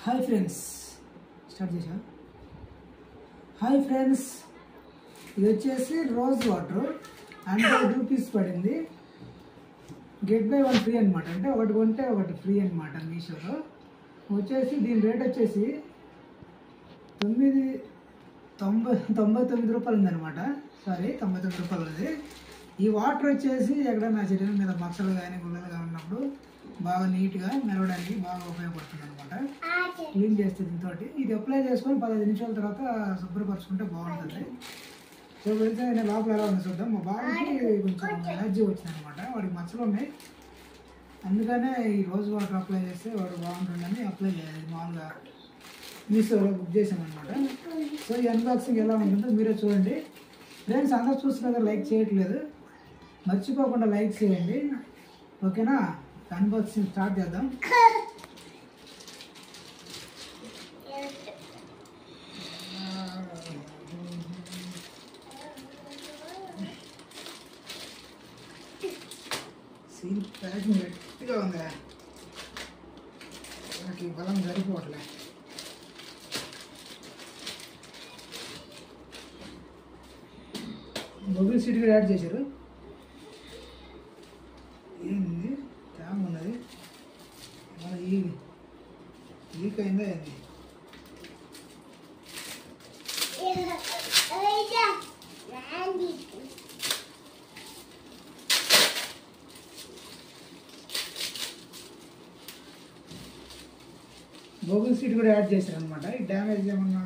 Hi friends, start చేసా. Hi friends, ఇది వచ్చేసి రోజ్ వాటర్ 100 రూపీస్ పడింది. గెట్ బై 1 ఫ్రీ అనమాట. అంటే ఒకటి కొంటే ఒకటి ఫ్రీ అనమాట. మీషోలో వచ్చేసి దీని రేట్ వచ్చేసి 99 రూపాయలు ఉందన్నమాట. సారీ, 99 రూపాయలు ఉంది. ఈ వాటర్ వచ్చేసి ఎక్కడైనా శరీరం మీద మచ్చలు కానీ గుళ్ళలు కానీ ఉన్నప్పుడు బాగా నీట్గా మెరవడానికి బాగా ఉపయోగపడుతుంది అనమాట. క్లీన్ చేస్తే దీంతో ఇది అప్లై చేసుకొని 15 నిమిషాల తర్వాత శుభ్రపరచుకుంటే బాగుంటుంది. సో వెళ్తే నేను లోపల ఎలా ఉంది చూద్దాం. మా బాబుకి కొంచెం ఎనర్జీ వచ్చింది అనమాట. వాడికి మచ్చలు ఉన్నాయి, అందుకనే ఈ రోజు వాటర్ అప్లై చేస్తే వాడు బాగుంటుందని అప్లై చేయాలి. మామూలుగా మీషోలో బుక్ చేసామన్నమాట. సో ఈ అన్బాక్సింగ్ ఎలా ఉంటుందో మీరే చూడండి. ఫ్రెండ్స్, అందరూ చూస్తున్నారు, లైక్ చేయట్లేదు, మర్చిపోకుండా లైక్ చేయండి, ఓకేనా? అన్బాక్సింగ్ స్టార్ట్ చేద్దాం. సీల్ ప్యాకింగ్ గట్టిగా ఉందా, నాకు బలం సరిపోవట్లే. మొబైల్ సీట్ కూడా యాడ్ చేశారు. ఏంది ట్యామ్ ఉన్నది, మన ఈ లీక్ అయిందా ఏంది? మొబైల్ సీట్ కూడా యాడ్ చేశారు అనమాట. ఈ డ్యామేజ్ ఏమన్నా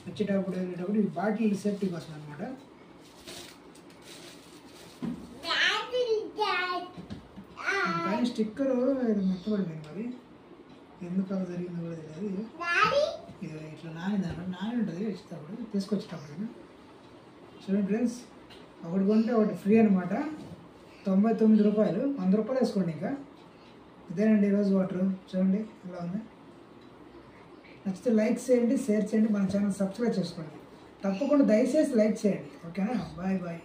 వచ్చేటప్పుడు వెళ్ళేటప్పుడు ఈ బాటిల్ సేఫ్టీ కోసం అనమాట. పైన స్టిక్కర్ మెత్తబడిపోయింది, మరి ఎందుకు అలా జరిగిందో కూడా తెలియదు. ఇది ఇట్లా నాని ఉంటుంది వచ్చేటప్పుడు, తీసుకొచ్చేటప్పుడు. చూడండి ఫ్రెండ్స్, ఒకటి కొంటే ఒకటి ఫ్రీ అనమాట. 99 రూపాయలు, 100 రూపాయలు వేసుకోండి. ఇంకా ఇదేనండి ఈరోజు వాటర్. చూడండి ఎలా ఉంది. నచ్చితే లైక్ చేయండి, షేర్ చేయండి, మన ఛానల్ సబ్స్క్రైబ్ చేసుకోండి. తప్పకుండా దయచేసి లైక్ చేయండి, ఓకేనా? Bye bye.